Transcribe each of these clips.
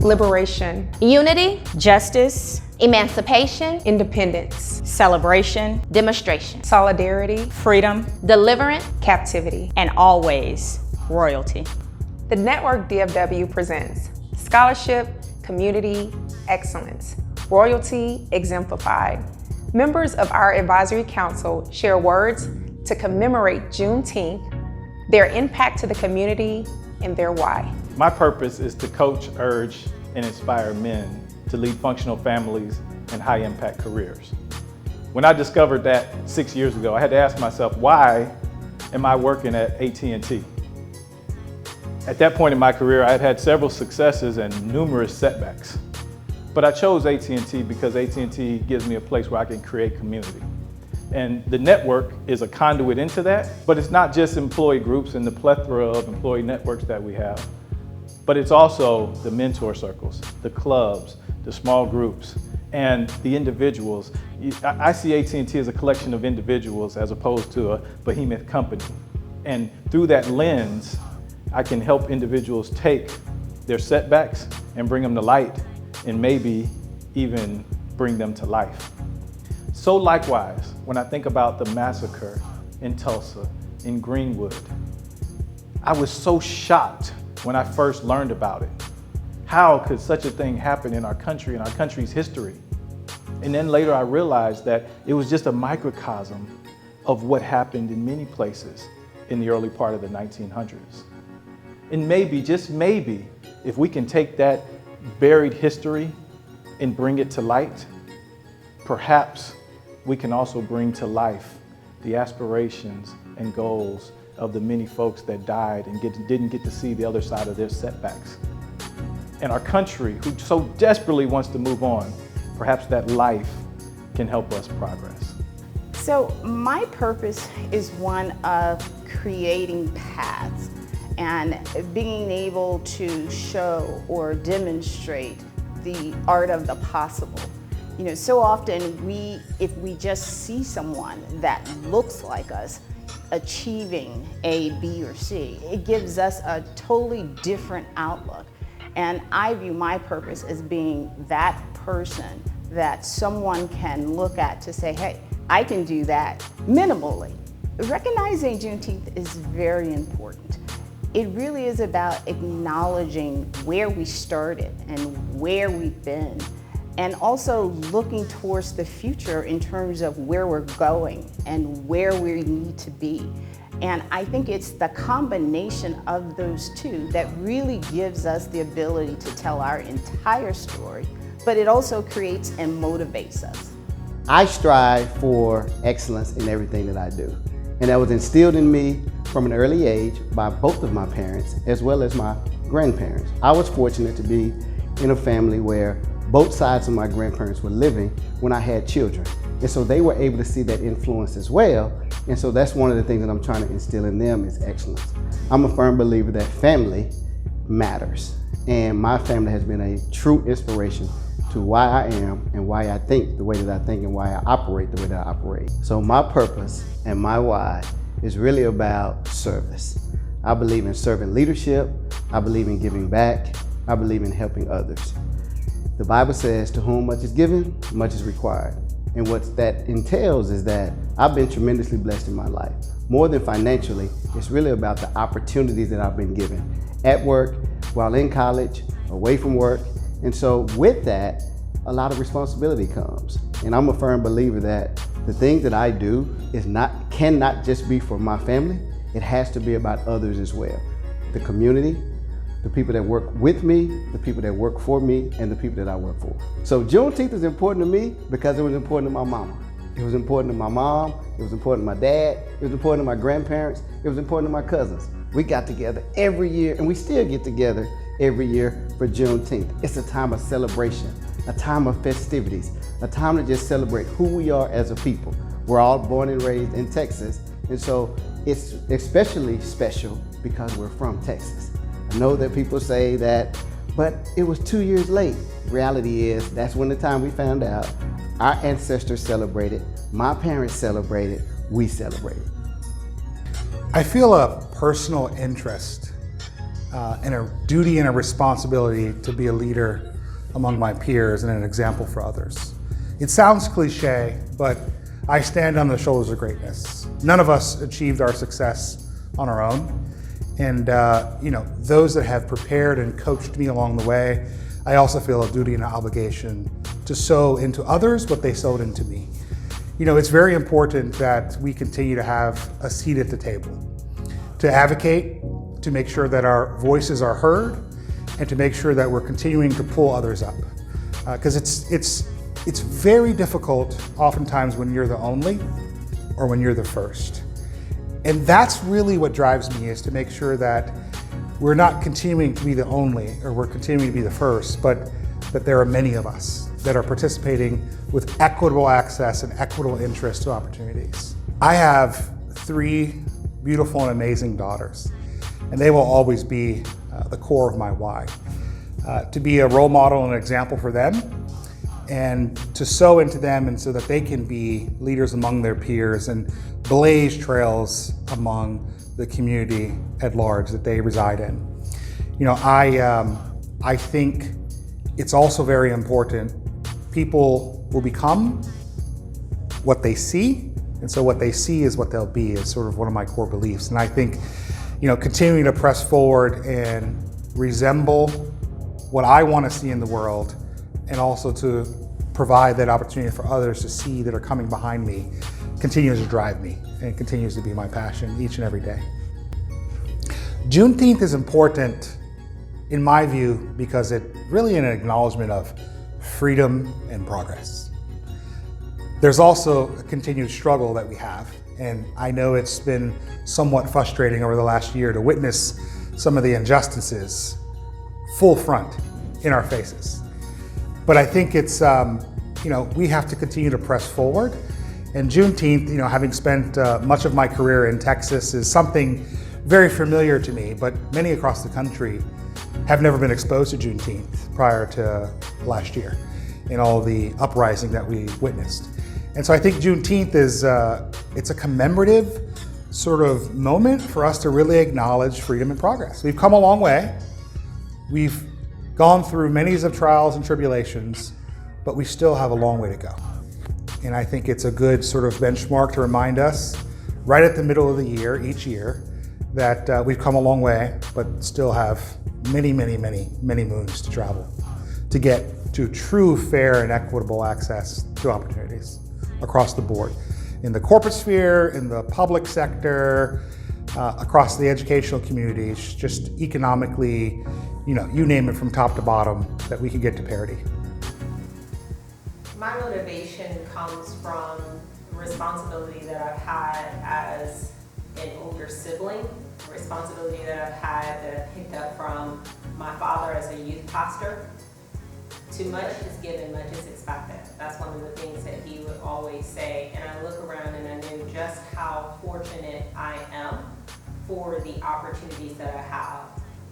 liberation, unity, justice, emancipation, independence, celebration, demonstration, solidarity, freedom, deliverance, captivity. and always royalty. The Network DFW presents Scholarship, Community, Excellence, Royalty Exemplified. Members of our advisory council share words to commemorate Juneteenth, their impact to the community, and their why. My purpose is to coach, urge, and inspire men to lead functional families and high-impact careers. When I discovered that 6 years ago, I had to ask myself, why am I working at AT&T? At that point in my career, I had had several successes and numerous setbacks. But I chose AT&T because AT&T gives me a place where I can create community. And the network is a conduit into that, but it's not just employee groups and the plethora of employee networks that we have, but it's also the mentor circles, the clubs, the small groups, and the individuals. I see AT&T as a collection of individuals as opposed to a behemoth company. And through that lens, I can help individuals take their setbacks and bring them to light and maybe even bring them to life. So likewise, when I think about the massacre in Tulsa, in Greenwood, I was so shocked when I first learned about it. How could such a thing happen in our country, in our country's history? And then later I realized that it was just a microcosm of what happened in many places in the early part of the 1900s. And maybe, just maybe, if we can take that buried history and bring it to light, perhaps we can also bring to life the aspirations and goals of the many folks that died and didn't get to see the other side of their setbacks. And our country, who so desperately wants to move on, perhaps that life can help us progress. So my purpose is one of creating paths and being able to show or demonstrate the art of the possible. You know, so often if we just see someone that looks like us achieving A, B, or C, it gives us a totally different outlook. And I view my purpose as being that person that someone can look at to say, hey, I can do that minimally. Recognizing Juneteenth is very important. It really is about acknowledging where we started and where we've been, and also looking towards the future in terms of where we're going and where we need to be. And I think it's the combination of those two that really gives us the ability to tell our entire story, but it also creates and motivates us. I strive for excellence in everything that I do. And that was instilled in me from an early age by both of my parents as well as my grandparents. I was fortunate to be in a family where both sides of my grandparents were living when I had children. And so they were able to see that influence as well. And so that's one of the things that I'm trying to instill in them is excellence. I'm a firm believer that family matters. And my family has been a true inspiration to why I am and why I think the way that I think and why I operate the way that I operate. So my purpose and my why is really about service. I believe in servant leadership. I believe in giving back. I believe in helping others. The Bible says, to whom much is given, much is required. And what that entails is that I've been tremendously blessed in my life. More than financially, it's really about the opportunities that I've been given at work, while in college, away from work. And so with that, a lot of responsibility comes. And I'm a firm believer that the things that I do cannot just be for my family. It has to be about others as well. The community, the people that work with me, the people that work for me, and the people that I work for. So Juneteenth is important to me because it was important to my mama. It was important to my mom, it was important to my dad, it was important to my grandparents, it was important to my cousins. We got together every year, and we still get together every year for Juneteenth. It's a time of celebration, a time of festivities, a time to just celebrate who we are as a people. We're all born and raised in Texas, and so it's especially special because we're from Texas. I know that people say that, but it was 2 years late. Reality is, that's when the time we found out. Our ancestors celebrated, my parents celebrated, we celebrated. I feel a personal interest and a duty and a responsibility to be a leader among my peers and an example for others. It sounds cliche, but I stand on the shoulders of greatness. None of us achieved our success on our own. And those that have prepared and coached me along the way, I also feel a duty and an obligation to sow into others what they sowed into me. It's very important that we continue to have a seat at the table, to advocate, to make sure that our voices are heard, and to make sure that we're continuing to pull others up. Because it's very difficult oftentimes when you're the only or when you're the first. And that's really what drives me, is to make sure that we're not continuing to be the only or we're continuing to be the first, but that there are many of us that are participating with equitable access and equitable interest to opportunities. I have 3 beautiful and amazing daughters, and they will always be the core of my why. To be a role model and an example for them, and to sow into them, and so that they can be leaders among their peers and blaze trails among the community at large that they reside in. I think it's also very important. People will become what they see, and so what they see is what they'll be, is sort of one of my core beliefs. And I think, continuing to press forward and resemble what I want to see in the world, and also to provide that opportunity for others to see that are coming behind me, continues to drive me and continues to be my passion each and every day. Juneteenth is important in my view because it really an acknowledgement of freedom and progress. There's also a continued struggle that we have, and I know it's been somewhat frustrating over the last year to witness some of the injustices full front in our faces. But I think it's, we have to continue to press forward. And Juneteenth, having spent much of my career in Texas, is something very familiar to me, but many across the country have never been exposed to Juneteenth prior to last year and all the uprising that we witnessed. And so I think Juneteenth is, it's a commemorative sort of moment for us to really acknowledge freedom and progress. We've come a long way. We've gone through many of trials and tribulations, but we still have a long way to go. And I think it's a good sort of benchmark to remind us right at the middle of the year, each year, that we've come a long way, but still have many, many, many, many moons to travel to get to true, fair, and equitable access to opportunities across the board. In the corporate sphere, in the public sector, across the educational communities, just economically, you name it from top to bottom, that we can get to parity. My motivation comes from responsibility that I've had as an older sibling, responsibility that I've had that I picked up from my father as a youth pastor. Too much is given, much is expected. That's one of the things that he would always say. And I look around and I know just how fortunate I am for the opportunities that I have.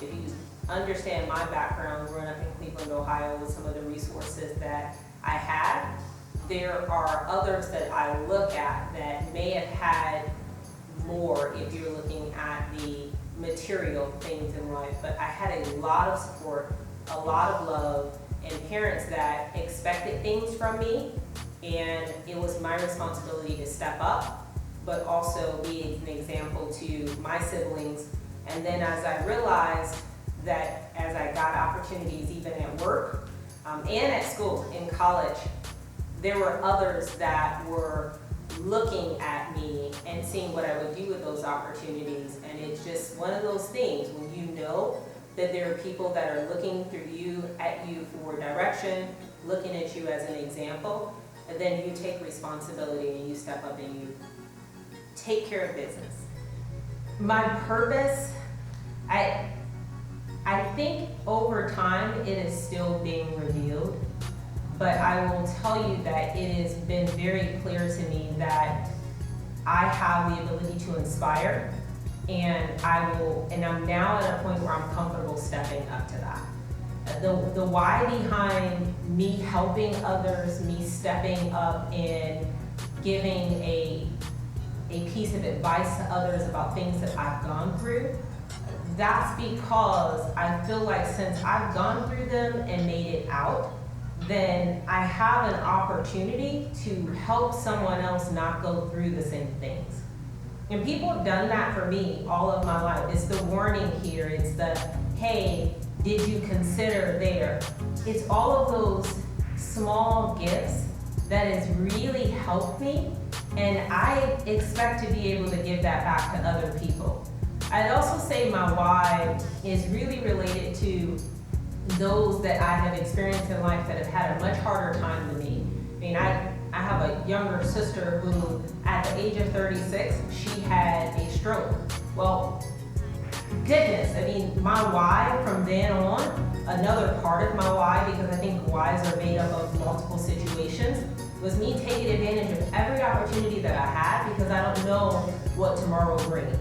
If you understand my background growing up in Cleveland, Ohio, with some of the resources that I had, there are others that I look at that may have had more if you're looking at the material things in life, but I had a lot of support, a lot of love, and parents that expected things from me, and it was my responsibility to step up, but also be an example to my siblings. And then as I realized that as I got opportunities even at work and at school, in college, there were others that were looking at me and seeing what I would do with those opportunities. And it's just one of those things when you know that there are people that are looking through you, at you for direction, looking at you as an example, and then you take responsibility and you step up and you take care of business. My purpose, I think over time it is still being revealed, but I will tell you that it has been very clear to me that I have the ability to inspire, and I'm now at a point where I'm comfortable stepping up to that. The why behind me helping others, me stepping up and giving a piece of advice to others about things that I've gone through, that's because I feel like since I've gone through them and made it out, then I have an opportunity to help someone else not go through the same things. And people have done that for me all of my life. It's the warning here, it's the, hey, did you consider there? It's all of those small gifts that has really helped me, and I expect to be able to give that back to other people. I'd also say my why is really related to those that I have experienced in life that have had a much harder time than me. I mean, I have a younger sister who, at the age of 36, she had a stroke. Well, goodness, I mean, my why from then on, another part of my why, because I think whys are made up of multiple situations, was me taking advantage of every opportunity that I had, because I don't know what tomorrow brings.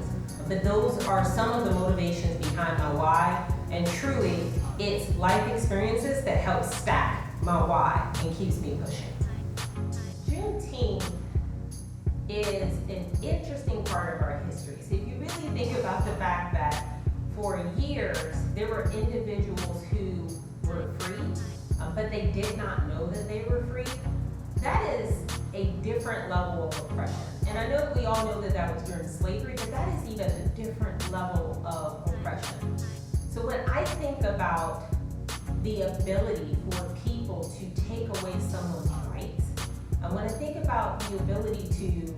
But those are some of the motivations behind my why, and truly, it's life experiences that help stack my why and keeps me pushing. Juneteenth is an interesting part of our history. So if you really think about the fact that for years, there were individuals who were free, but they did not know that they were free, that is a different level of oppression. And I know that we all know that that was during slavery, but that is even a different level of oppression. So when I think about the ability for people to take away someone's rights, and when I think about the ability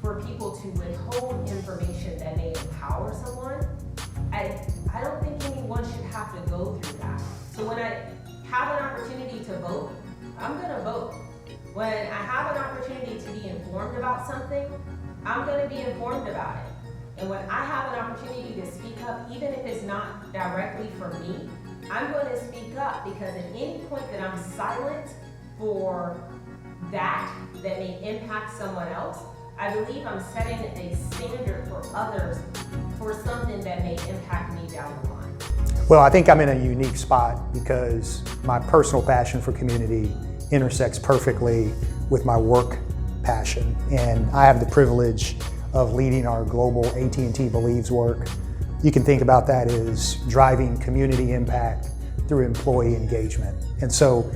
for people to withhold information that may empower someone, I don't think anyone should have to go through that. So when I have an opportunity to vote, I'm gonna vote. When I have an opportunity to be informed about something, I'm gonna be informed about it. And when I have an opportunity to speak up, even if it's not directly for me, I'm going to speak up, because at any point that I'm silent for that may impact someone else, I believe I'm setting a standard for others for something that may impact me down the line. Well, I think I'm in a unique spot because my personal passion for community intersects perfectly with my work passion. And I have the privilege of leading our global AT&T Believes work. You can think about that as driving community impact through employee engagement. And so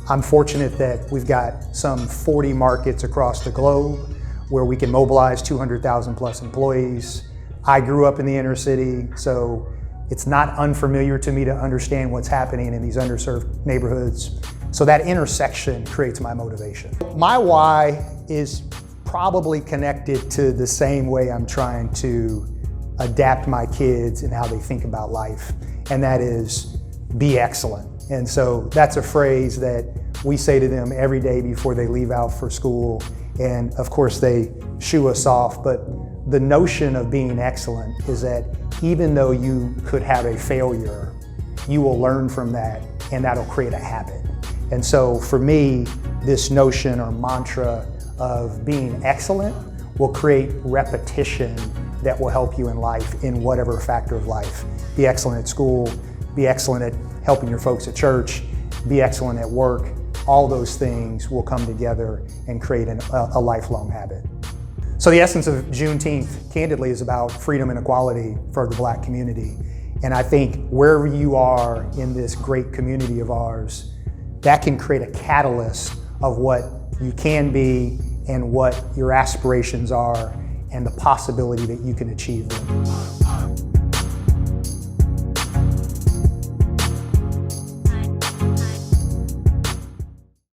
I'm fortunate that we've got some 40 markets across the globe where we can mobilize 200,000 plus employees. I grew up in the inner city, so it's not unfamiliar to me to understand what's happening in these underserved neighborhoods. So that intersection creates my motivation. My why is probably connected to the same way I'm trying to adapt my kids and how they think about life, and that is be excellent. And so that's a phrase that we say to them every day before they leave out for school, and of course they shoo us off, but the notion of being excellent is that even though you could have a failure, you will learn from that, and that'll create a habit. And so for me, this notion or mantra of being excellent will create repetition that will help you in life in whatever factor of life. Be excellent at school, be excellent at helping your folks at church, be excellent at work. All those things will come together and create a lifelong habit. So the essence of Juneteenth, candidly, is about freedom and equality for the Black community. And I think wherever you are in this great community of ours, that can create a catalyst of what you can be and what your aspirations are and the possibility that you can achieve them.